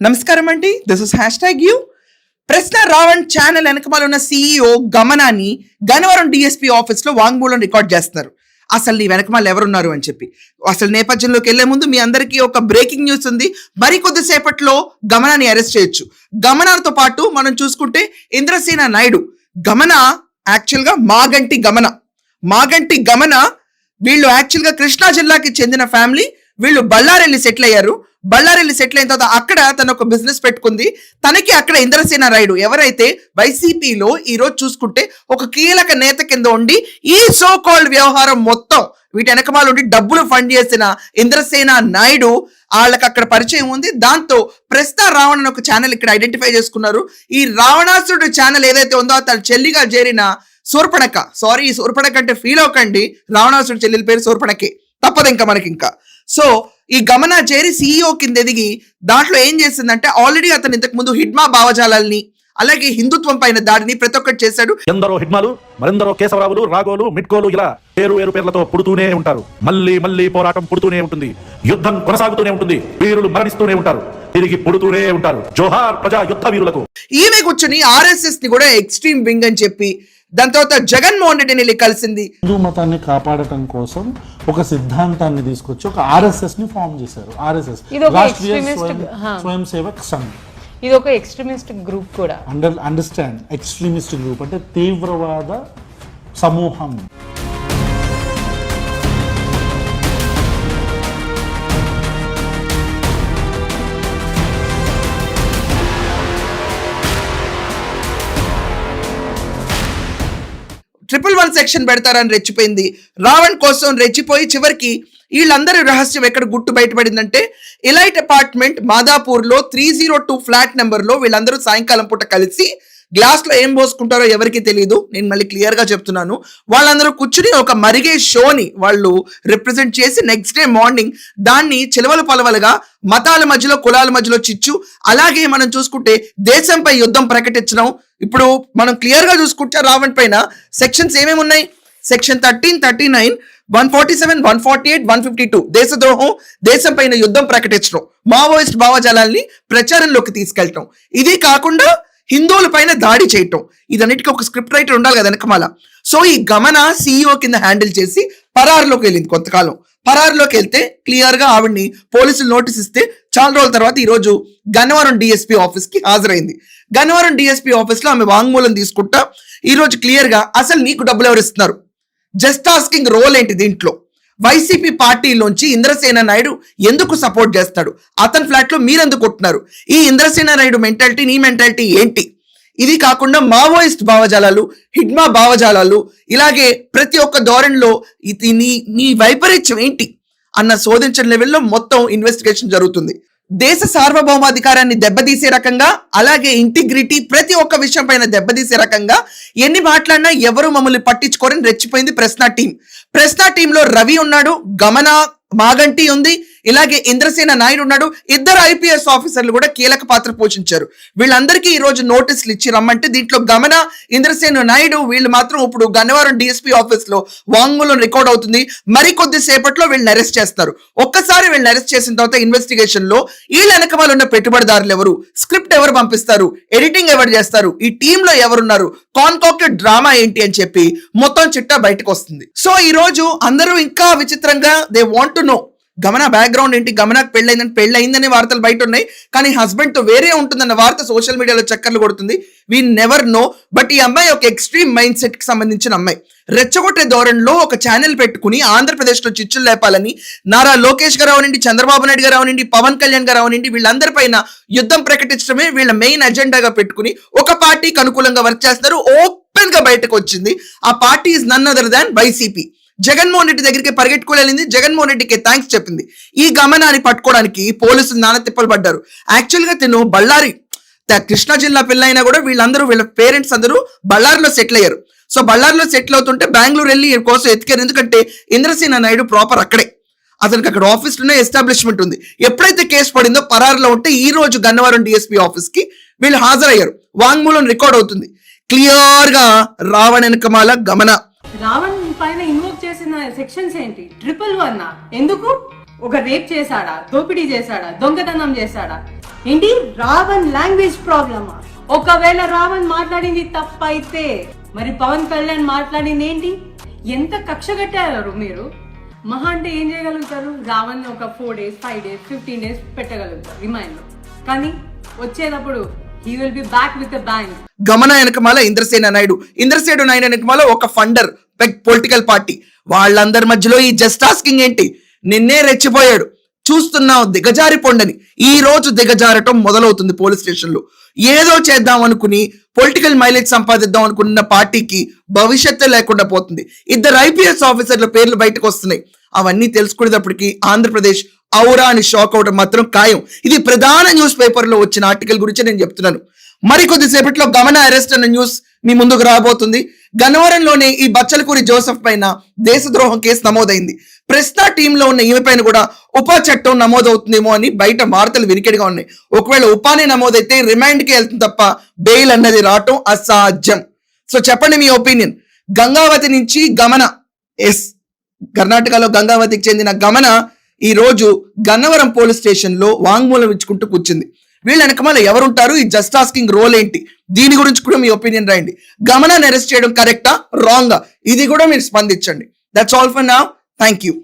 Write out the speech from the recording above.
నమస్కారం అండి, this is #you. ప్రశ్న రావణ్ ఛానల్ వెనకమాల ఉన్న CEO గమనాన్ని గన్నవరం DSP ఆఫీస్ లో వాంగ్మూలం రికార్డ్ చేస్తున్నారు. అసలు నీ వెనకమాల ఎవరున్నారు అని చెప్పి. అసలు నేపథ్యంలోకి వెళ్లే ముందు మీ అందరికీ ఒక బ్రేకింగ్ న్యూస్ ఉంది. మరికొద్దిసేపట్లో గమనాన్ని అరెస్ట్ చేయొచ్చు. గమనాతో పాటు మనం చూసుకుంటే ఇంద్రసేన నాయుడు గమన యాక్చువల్ గా మాగంటి గమన వీళ్ళు యాక్చువల్ గా కృష్ణా జిల్లాకి చెందిన ఫ్యామిలీ. వీళ్ళు బళ్ళారెల్లి సెటిల్ అయ్యారు. బళ్ళారెల్లి సెటిల్ అయిన తర్వాత అక్కడ తను ఒక బిజినెస్ పెట్టుకుంది. తనకి అక్కడ ఇంద్రసేన నాయుడు ఎవరైతే వైసీపీలో ఈ రోజు చూసుకుంటే ఒక కీలక నేత కింద ఉండి ఈ సో కాల్డ్ వ్యవహారం మొత్తం వీటి వెనకమాల ఉండి డబ్బులు ఫండ్ చేసిన ఇంద్రసేన నాయుడు వాళ్ళకి అక్కడ పరిచయం ఉంది. దాంతో ప్రశ్న రావణ్ అని ఒక ఛానల్ ఇక్కడ ఐడెంటిఫై చేసుకున్నారు. ఈ రావణాసురుడు ఛానల్ ఏదైతే ఉందో తన చెల్లిగా చేరిన శూర్పణఖ, సారీ శూర్పణఖ అంటే ఫీల్ అవ్వకండి, రావణాసురుడు చెల్లెల పేరు శూర్పణఖే, తప్పదు ఇంకా మనకి ఇంకా. సో ఈ గమన చేరి CEO కింద ఎదిగి దాంట్లో ఏం చేసిందంటే ఆల్రెడీ అతను ఇంతకు ముందు హిడ్మా భావజాలాల్ని అలాగే హిందుత్వం పైన దాడిని ప్రతి ఒక్కటి చేశాడు. ఎందరో హిడ్మాలు, మరెందరో కేశవరావులు, రాఘోలు, మిట్కోలు ఇలా పేరు పేర్లతో పుడుతూనే ఉంటారు. మళ్ళీ పోరాటం పుడుతూనే ఉంటుంది. యుద్ధం కొనసాగుతూనే ఉంటుంది. వీరులు మరణిస్తూనే ఉంటారు, తిరిగి పుడుతూనే ఉంటారు. జోహార్ ప్రజా యుద్ధ వీరులకు. ఈమె కూర్చొని RSS ని కూడా ఎక్స్ట్రీమ్ వింగ్ అని చెప్పి దాని తర్వాత జగన్మోహన్ రెడ్డిని కలిసింది. హిందూ మతాన్ని కాపాడటం కోసం ఒక సిద్ధాంతాన్ని తీసుకొచ్చి ఒక RSS ని ఫామ్ చేశారు. RSS రాష్ట్రీయ స్వయం సేవక్ సంఘ్. ఇది ఒక ఎక్స్ట్రీమిస్ట్ గ్రూప్ కూడా. అండర్స్టాండ్, ఎక్స్ట్రీమిస్ట్ గ్రూప్ అంటే తీవ్రవాద సమూహం. Triple-1 సెక్షన్ పెడతారని రెచ్చిపోయింది. రావణ్ కోసం రెచ్చిపోయి చివరికి వీళ్ళందరి రహస్యం ఎక్కడ గుట్టు బయటపడిందంటే ఎలైట్ అపార్ట్మెంట్ మాదాపూర్ లో 302 ఫ్లాట్ నెంబర్ లో వీళ్ళందరూ సాయంకాలం పూట కలిసి గ్లాస్ లో ఏం పోసుకుంటారో ఎవరికి తెలియదు. నేను మళ్ళీ క్లియర్ గా చెప్తున్నాను. వాళ్ళందరూ కూర్చుని ఒక మరిగే షోని వాళ్ళు రిప్రజెంట్ చేసి నెక్స్ట్ డే మార్నింగ్ దాన్ని చిలవలు పలవలుగా మతాల మధ్యలో కులాల మధ్యలో చిచ్చు, అలాగే మనం చూసుకుంటే దేశంపై యుద్ధం ప్రకటించడం. ఇప్పుడు మనం క్లియర్ గా చూసుకుంటే రావణ్ పైన సెక్షన్స్ ఏమేమి ఉన్నాయి? సెక్షన్ 13, 39, 147, 148, 152 దేశద్రోహం, దేశం పైన యుద్ధం ప్రకటించడం, మావోయిస్ట్ భావజాలాల్ని ప్రచారంలోకి తీసుకెళ్ళటం, ఇది కాకుండా హిందువుల పైన దాడి చేయటం. ఇదన్నిటికీ ఒక స్క్రిప్ట్ రైటర్ ఉండాలి కదా వెనకమాల. సో ఈ గమన CEO కింద హ్యాండిల్ చేసి పరారులోకి వెళ్ళింది. కొంతకాలం పరారులోకి వెళ్తే క్లియర్ గా ఆవిడ్ని పోలీసులు నోటీస్ ఇస్తే చాలా రోజుల తర్వాత ఈ రోజు గన్నవరం DSP ఆఫీస్ కి హాజరైంది. గన్నవరం DSP ఆఫీస్ లో ఆమె వాంగ్మూలం తీసుకుంటా ఈ రోజు క్లియర్ గా అసలు నీకు డబ్బులు ఎవరు ఇస్తున్నారు, జస్ట్ ఆస్కింగ్ రోల్ ఏంటి, దీంట్లో వైసీపీ పార్టీలోంచి ఇంద్రసేన నాయుడు ఎందుకు సపోర్ట్ చేస్తాడు, అతని ఫ్లాట్ లో మీరెందుకు కొట్టున్నారు, ఈ ఇంద్రసేన నాయుడు మెంటాలిటీ నీ మెంటాలిటీ ఏంటి, ఇది కాకుండా మావోయిస్ట్ భావజాలాలు, హిడ్మా భావజాలాలు, ఇలాగే ప్రతి ఒక్క ధోరణిలో నీ వైపరీత్యం ఏంటి అన్న శోధించిన లెవెల్లో మొత్తం ఇన్వెస్టిగేషన్ జరుగుతుంది. దేశ సార్వభౌమాధికారాన్ని దెబ్బతీసే రకంగా, అలాగే ఇంటిగ్రిటీ ప్రతి ఒక్క విషయం పైన దెబ్బతీసే రకంగా ఎన్ని మాట్లాడినా ఎవరు మమ్మల్ని పట్టించుకోరని రెచ్చిపోయింది ప్రశ్న టీంలో రవి ఉన్నాడు, గమన మాగంటి ఉంది, ఇలాగే ఇంద్రసేన నాయుడు ఉన్నాడు. ఇద్దరు IPS ఆఫీసర్లు కూడా కీలక పాత్ర పోషించారు. వీళ్ళందరికీ ఈ రోజు నోటీసులు ఇచ్చి రమ్మంటే దీంట్లో గమన, ఇంద్రసేన నాయుడు వీళ్ళు మాత్రం ఇప్పుడు గన్నవరం DSP ఆఫీస్ లో వాంగ్మూలం రికార్డ్ అవుతుంది. మరికొద్ది సేపట్లో వీళ్ళని అరెస్ట్ చేస్తారు. ఒక్కసారి వీళ్ళని అరెస్ట్ చేసిన తర్వాత ఇన్వెస్టిగేషన్ లో వీళ్ళ వెనకమాల ఉన్న పెట్టుబడిదారులు ఎవరు, స్క్రిప్ట్ ఎవరు పంపిస్తారు, ఎడిటింగ్ ఎవరు చేస్తారు, ఈ టీమ్ లో ఎవరున్నారు, కాన్కాక్టెడ్ డ్రామా ఏంటి అని చెప్పి మొత్తం చిట్టా బయటకు వస్తుంది. సో ఈ రోజు అందరూ ఇంకా విచిత్రంగా they want to know Gamana background ఏంటి, గమనకు పెళ్ళయిందనే వార్తలు బయట ఉన్నాయి, కానీ హస్బెండ్ తో వేరే ఉంటుందన్న వార్త సోషల్ మీడియాలో చక్కర్లు కొడుతుంది. We never know. బట్ ఈ అమ్మాయి ఒక ఎక్స్ట్రీమ్ మైండ్ సెట్ కి సంబంధించిన అమ్మాయి. రెచ్చగొట్టే ధోరణిలో ఒక ఛానల్ పెట్టుకుని ఆంధ్రప్రదేశ్ లో చిచ్చులు లేపాలని నారా లోకేష్ గారు అవనండి, చంద్రబాబు నాయుడు గారు అవనండి, పవన్ కళ్యాణ్ గారు అవనండి, వీళ్ళందరి పైన యుద్ధం ప్రకటించడమే వీళ్ళ మెయిన్ అజెండాగా పెట్టుకుని ఒక పార్టీకి అనుకూలంగా వర్క్ చేస్తున్నారు. ఓపెన్ గా బయటకు వచ్చింది. ఆ party is none other than YCP. Jaganmohan Reddy దగ్గరికి పరిగెట్టుకోలేనింది, జగన్మోహన్ రెడ్డికి థ్యాంక్స్ చెప్పింది. ఈ గమనాన్ని పట్టుకోవడానికి పోలీసులు నానా తిప్పలు పడ్డారు. యాక్చువల్ గా తిను బళ్ళారి కృష్ణా జిల్లా పిల్ల అయినా కూడా వీళ్ళ పేరెంట్స్ అందరూ బళ్ళారిలో సెటిల్ అయ్యారు. సో బళ్ళారిలో సెటిల్ అవుతుంటే బెంగళూరు వెళ్ళి కోసం ఎత్తికారు. ఎందుకంటే ఇంద్రసేన నాయుడు ప్రాపర్ అక్కడే, అతనికి అక్కడ ఆఫీస్లోనే ఎస్టాబ్లిష్మెంట్ ఉంది. ఎప్పుడైతే కేసు పడిందో పరారులో ఉంటే ఈ రోజు గన్నవరం DSP ఆఫీస్ కి వీళ్ళు హాజరయ్యారు. వాంగ్మూలం రికార్డ్ అవుతుంది. క్లియర్ గా రావణ్ వెనకమాల గమన. రావణ్ పైన ఇన్వోక్ చేసిన సెక్షన్స్ ఏంటి? 111 ఎందుకు? ఒక రేప్ చేశాడా, దోపిడీ చేశాడా, దొంగతనం చేశాడా? ఏంటి రావణ్ లాంగ్వేజ్ ప్రాబ్లమా? ఒకవేళ రావణ్ మాట్లాడింది తప్పైతే మరి పవన్ కళ్యాణ్ మాట్లాడింది ఏంటి? ఎంత కక్ష కట్టారు మీరు? మహా అంటే ఏం చేయగలుగుతారు? రావణ్ ఒక 4 days, 5 days, 15 days పెట్టగలుగుతారు రిమైండ్. కానీ వచ్చేటప్పుడు he will be back with a bang. గమన వెనకమాల ఇంద్రసేన నాయుడు, ఇంద్రసేన నాయుడు వెనకమాల ఒక ఫండర్ పొలిటికల్ పార్టీ. వాళ్ళందరి మధ్యలో ఈ జస్ట్ ఆస్కింగ్ ఏంటి? నిన్నే రెచ్చిపోయాడు, చూస్తున్నావు దిగజారిపోండని. ఈ రోజు దిగజారటం మొదలవుతుంది పోలీస్ స్టేషన్ లో. ఏదో చేద్దాం అనుకుని పొలిటికల్ మైలేజ్ సంపాదిద్దాం అనుకున్న పార్టీకి భవిష్యత్తు లేకుండా పోతుంది. 2 IPS ఆఫీసర్ల పేర్లు బయటకు వస్తున్నాయి. అవన్నీ తెలుసుకునేటప్పటికి ఆంధ్రప్రదేశ్ ఔరా అని షాక్ అవడం మాత్రం ఖాయం. ఇది ప్రధాన న్యూస్ పేపర్ లో వచ్చిన ఆర్టికల్ గురించి నేను చెప్తున్నాను. మరికొద్దిసేపట్లో గమన అరెస్ట్ అన్న న్యూస్ మీ ముందుకు రాబోతుంది. గన్నవరంలోనే ఈ బచ్చలకూరి జోసెఫ్ పైన దేశద్రోహం కేసు నమోదైంది. ప్రశ్న టీంలో ఉన్న ఈమె పైన కూడా ఉపా చట్టం నమోదవుతుందేమో అని బయట వార్తలు వినికిడిగా ఉన్నాయి. ఒకవేళ ఉపానే నమోదైతే రిమాండ్ కి వెళ్తుంది తప్ప బెయిల్ అన్నది రావటం అసాధ్యం. సో చెప్పండి మీ ఒపీనియన్. గంగావతి నుంచి గమన, ఎస్ కర్ణాటకలో గంగావతికి చెందిన గమన ఈ రోజు గన్నవరం పోలీస్ స్టేషన్ లో వాంగ్మూలం ఇచ్చుకుంటూ కూర్చుంది. వీళ్ళ వెనకమాల ఎవరుంటారు? ఈ జస్ట్ ఆస్కింగ్ రోల్ ఏంటి? దీని గురించి కూడా మీ ఒపీనియన్ రాయండి. గమనాన్ని అరెస్ట్ చేయడం కరెక్టా, రాంగా? ఇది కూడా మీరు స్పందించండి. That's all for now. Thank you.